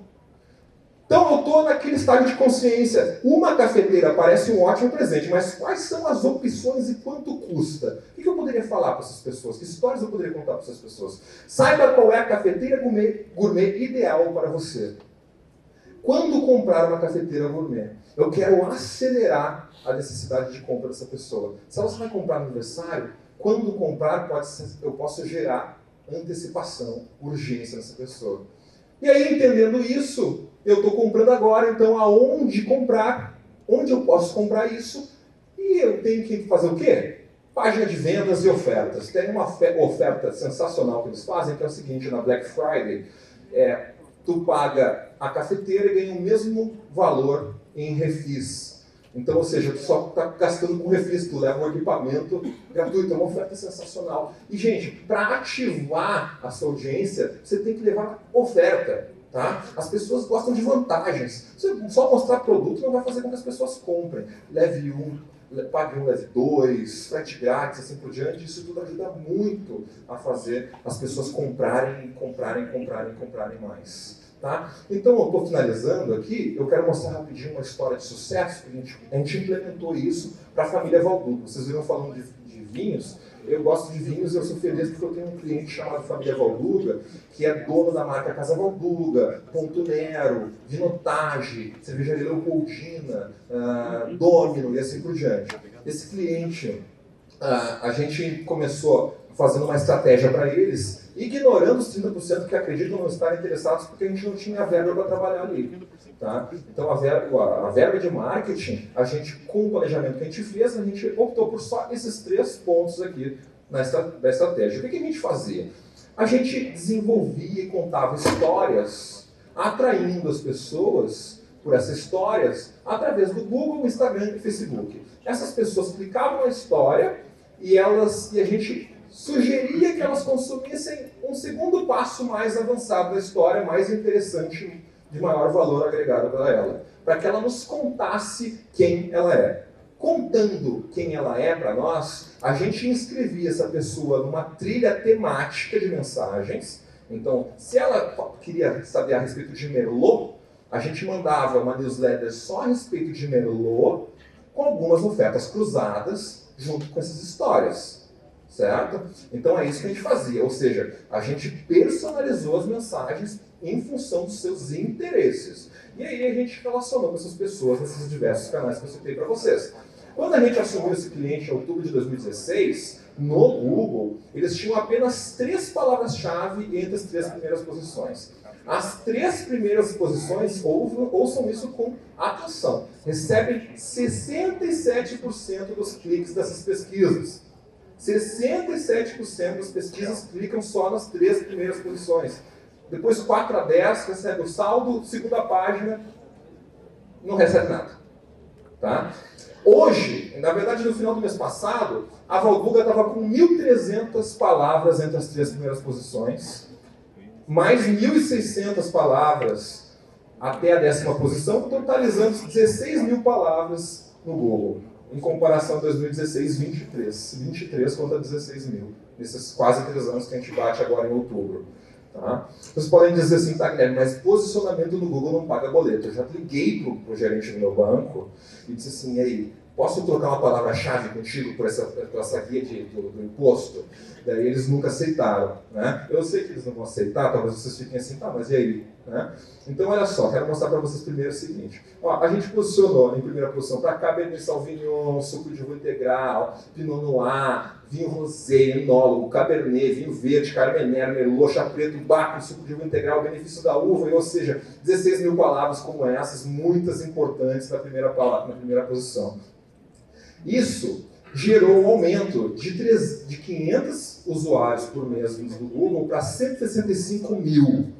Então eu estou naquele estágio de consciência. Uma cafeteira parece um ótimo presente, mas quais são as opções e quanto custa? O que eu poderia falar para essas pessoas? Que histórias eu poderia contar para essas pessoas? Saiba qual é a cafeteira gourmet ideal para você. Quando comprar uma cafeteira gourmet, eu quero acelerar a necessidade de compra dessa pessoa. Se ela vai comprar no aniversário, quando comprar, eu posso gerar antecipação, urgência nessa pessoa. E aí, entendendo isso, eu estou comprando agora, então aonde comprar? Onde eu posso comprar isso? E eu tenho que fazer o quê? Página de vendas e ofertas. Tem uma oferta sensacional que eles fazem, que é o seguinte, na Black Friday, tu paga a cafeteira e ganha o mesmo valor em refis. Então, ou seja, tu só está gastando com refis, tu leva um equipamento gratuito, é uma oferta sensacional. E, gente, para ativar a sua audiência, você tem que levar oferta. Tá? As pessoas gostam de vantagens. Você só mostrar produto não vai fazer com que as pessoas comprem. Leve um, pague um, leve dois, frete grátis, assim por diante. Isso tudo ajuda muito a fazer as pessoas comprarem mais. Tá? Então, eu estou finalizando aqui, eu quero mostrar rapidinho uma história de sucesso, que a gente implementou isso para a família Valduga. Vocês viram falando de vinhos, eu gosto de vinhos e eu sou feliz porque eu tenho um cliente chamado Família Valduga, que é dono da marca Casa Valduga, Ponto Nero, Vinotage, Cervejaria Leopoldina, Domino e assim por diante. Esse cliente, a gente começou fazendo uma estratégia para eles, ignorando os 30% que acreditam não estarem interessados porque a gente não tinha verba para trabalhar ali. Tá? Então a verba de marketing, a gente, com o planejamento que a gente fez, a gente optou por só esses 3 pontos aqui da estratégia. O que a gente fazia? A gente desenvolvia e contava histórias, atraindo as pessoas por essas histórias através do Google, Instagram e Facebook. Essas pessoas clicavam na história e a gente sugeria que elas consumissem um segundo passo mais avançado da história, mais interessante, de maior valor agregado para ela, para que ela nos contasse quem ela é. Contando quem ela é para nós, a gente inscrevia essa pessoa numa trilha temática de mensagens. Então, se ela queria saber a respeito de Merlot, a gente mandava uma newsletter só a respeito de Merlot, com algumas ofertas cruzadas junto com essas histórias. Certo? Então é isso que a gente fazia, ou seja, a gente personalizou as mensagens em função dos seus interesses. E aí a gente relacionou com essas pessoas nesses diversos canais que eu citei para vocês. Quando a gente assumiu esse cliente em outubro de 2016, no Google, eles tinham apenas 3 palavras-chave entre as 3 primeiras posições. As 3 primeiras posições, ouçam isso com atenção, recebem 67% dos cliques dessas pesquisas. 67% das pesquisas clicam só nas 3 primeiras posições. Depois 4 a 10 recebe o saldo, segunda página, não recebe nada. Tá? Hoje, na verdade no final do mês passado, a Valduga estava com 1.300 palavras entre as 3 primeiras posições, mais 1.600 palavras até a 10ª posição, totalizando 16.000 palavras no Google. Em comparação a 2016, 23 contra 16 mil, nesses quase 3 anos que a gente bate agora em outubro. Tá? Vocês podem dizer assim, tá, Guilherme, mas posicionamento no Google não paga boleto. Eu já liguei para o gerente do meu banco e disse assim, e aí, posso trocar uma palavra-chave contigo por essa guia do imposto? Daí eles nunca aceitaram. Né? Eu sei que eles não vão aceitar, talvez vocês fiquem assim, tá, mas e aí? Né? Então, olha só, quero mostrar para vocês primeiro o seguinte. Ó, a gente posicionou em primeira posição para Cabernet Sauvignon, suco de uva integral, Pinot Noir, vinho rosé, enólogo, Cabernet, vinho verde, Carmener, Merlot, chá preto, Baco, suco de uva integral, benefício da uva, ou seja, 16 mil palavras como essas, muitas importantes na primeira posição. Isso gerou um aumento de 500 usuários por mês do Google para 165 mil,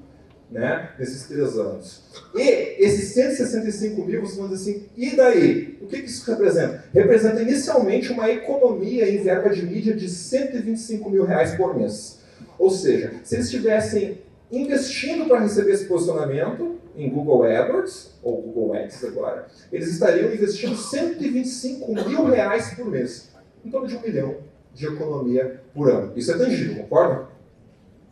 né, nesses 3 anos. E esses 165 mil, vocês vão dizer assim, e daí? O que isso representa? Representa inicialmente uma economia em verba de mídia de 125 mil reais por mês. Ou seja, se eles estivessem investindo para receber esse posicionamento em Google AdWords, ou Google Ads agora, eles estariam investindo 125 mil reais por mês. Em torno de 1 milhão de economia por ano. Isso é tangível, concorda?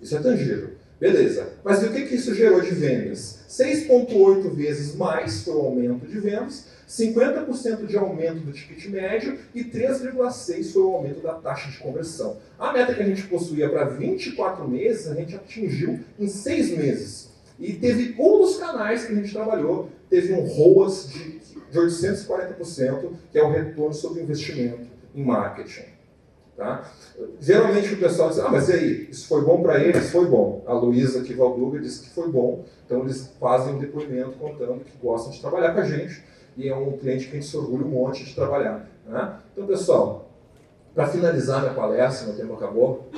Isso é tangível. Beleza. Mas e o que isso gerou de vendas? 6,8 vezes mais foi o aumento de vendas, 50% de aumento do ticket médio e 3,6% foi o aumento da taxa de conversão. A meta que a gente possuía para 24 meses, a gente atingiu em 6 meses. E teve um dos canais que a gente trabalhou, teve um ROAS de 840%, que é o retorno sobre investimento em marketing. Tá? Geralmente o pessoal diz, mas e aí, isso foi bom para eles? Foi bom. A Luísa aqui, Valduga, disse que foi bom. Então eles fazem um depoimento contando que gostam de trabalhar com a gente e é um cliente que a gente se orgulha um monte de trabalhar. Né? Então, pessoal, para finalizar minha palestra, meu tempo acabou,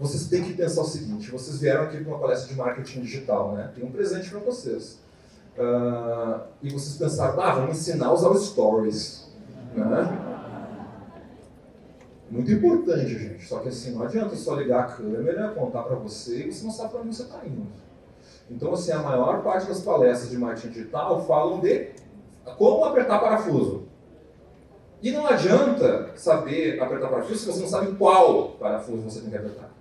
vocês têm que pensar o seguinte, vocês vieram aqui para uma palestra de marketing digital, né? Tem um presente para vocês. E vocês pensaram, vamos ensinar a usar os stories. Né? Muito importante, gente. Só que assim, não adianta só ligar a câmera, apontar para você e você não sabe para onde você está indo. Então, assim, a maior parte das palestras de marketing digital falam de como apertar parafuso. E não adianta saber apertar parafuso se você não sabe qual parafuso você tem que apertar.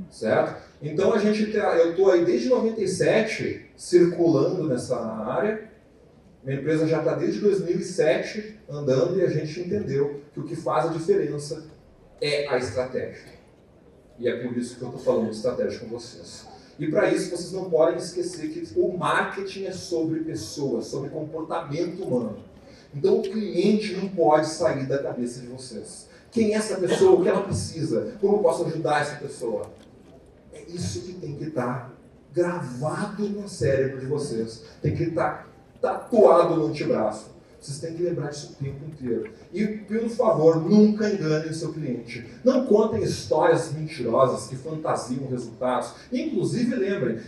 Certo? Então, eu estou aí desde 97 circulando nessa área. Minha empresa já está desde 2007 andando e a gente entendeu que o que faz a diferença é a estratégia. E é por isso que eu estou falando de estratégia com vocês. E para isso vocês não podem esquecer que o marketing é sobre pessoas, sobre comportamento humano. Então o cliente não pode sair da cabeça de vocês. Quem é essa pessoa? O que ela precisa? Como eu posso ajudar essa pessoa? É isso que tem que estar gravado no cérebro de vocês. Tem que estar tatuado no antebraço. Vocês têm que lembrar disso o tempo inteiro. E, por favor, nunca enganem o seu cliente. Não contem histórias mentirosas que fantasiam resultados. Inclusive, lembrem,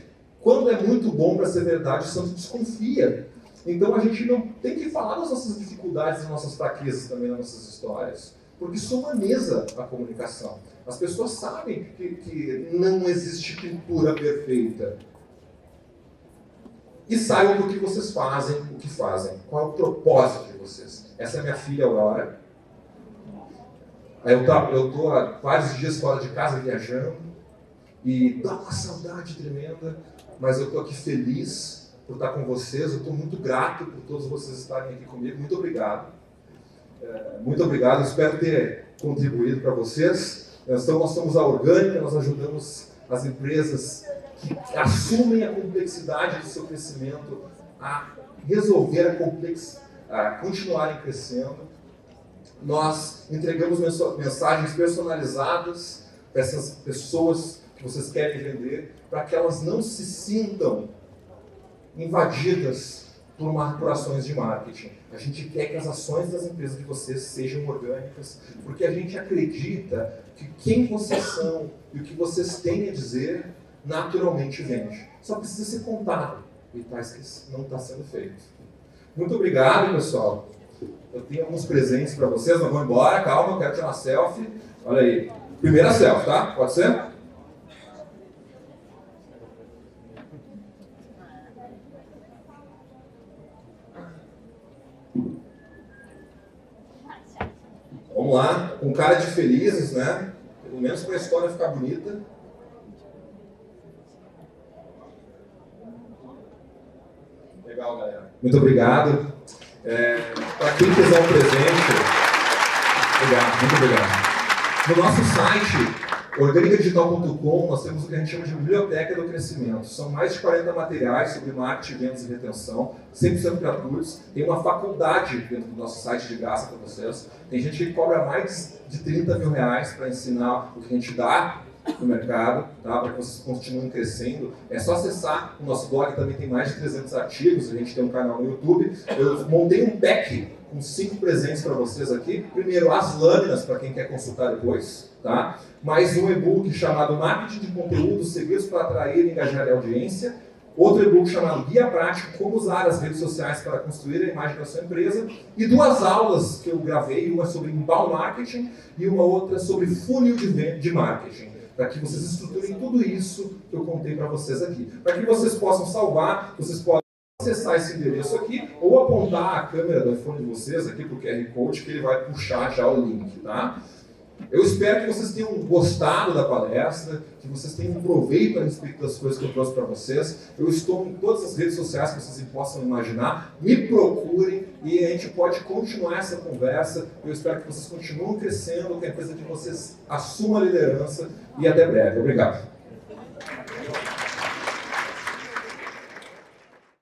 quando é muito bom para ser verdade, o santo desconfia. Então, a gente não tem que falar das nossas dificuldades, das nossas fraquezas também nas nossas histórias. Porque isso humaniza a comunicação. As pessoas sabem que não existe pintura perfeita. E saibam do que vocês fazem, o que fazem. Qual é o propósito de vocês. Essa é minha filha Aurora. Eu estou há vários dias fora de casa viajando. E dá uma saudade tremenda. Mas eu estou aqui feliz por estar com vocês. Eu estou muito grato por todos vocês estarem aqui comigo. Muito obrigado. Muito obrigado. Espero ter contribuído para vocês. Nós somos a Orgânica. Nós ajudamos as empresas que assumem a complexidade do seu crescimento a resolver a continuarem crescendo. Nós entregamos mensagens personalizadas para essas pessoas que vocês querem vender, para que elas não se sintam invadidas por ações de marketing. A gente quer que as ações das empresas de vocês sejam orgânicas, porque a gente acredita que quem vocês são e o que vocês têm a dizer naturalmente vende. Só precisa ser contado e não está sendo feito. Muito obrigado, pessoal. Eu tenho alguns presentes para vocês, não vão embora, calma, eu quero tirar uma selfie. Olha aí. Primeira selfie, tá? Pode ser? Vamos lá, com cara de felizes, né? Pelo menos para a história ficar bonita. Legal, galera. Muito obrigado. Para quem quiser um presente, obrigado, muito obrigado. No nosso site, Organicadigital.com, nós temos o que a gente chama de biblioteca do crescimento. São mais de 40 materiais sobre marketing, vendas e retenção, 100% gratuitos. Tem uma faculdade dentro do nosso site de graça para vocês. Tem gente que cobra mais de 30 mil reais para ensinar o que a gente dá no mercado, tá? Para que vocês continuem crescendo. É só acessar o nosso blog, também tem mais de 300 artigos, a gente tem um canal no YouTube. Eu montei um pack com 5 presentes para vocês aqui. Primeiro, as lâminas, para quem quer consultar depois, tá? Mais um e-book chamado Marketing de Conteúdo, Segredos para Atrair e Engajar a Audiência. Outro e-book chamado Guia Prático, Como Usar as Redes Sociais para Construir a Imagem da Sua Empresa. E 2 aulas que eu gravei, uma sobre inbound marketing e uma outra sobre funil de marketing, para que vocês estruturem tudo isso que eu contei para vocês aqui. Para que vocês possam salvar, vocês podem acessar esse endereço aqui ou apontar a câmera do iPhone de vocês aqui para o QR Code, que ele vai puxar já o link, tá? Eu espero que vocês tenham gostado da palestra, que vocês tenham proveito a respeito das coisas que eu trouxe para vocês. Eu estou em todas as redes sociais que vocês possam imaginar. Me procurem e a gente pode continuar essa conversa. Eu espero que vocês continuem crescendo, que a empresa de vocês assuma a liderança e até breve. Obrigado.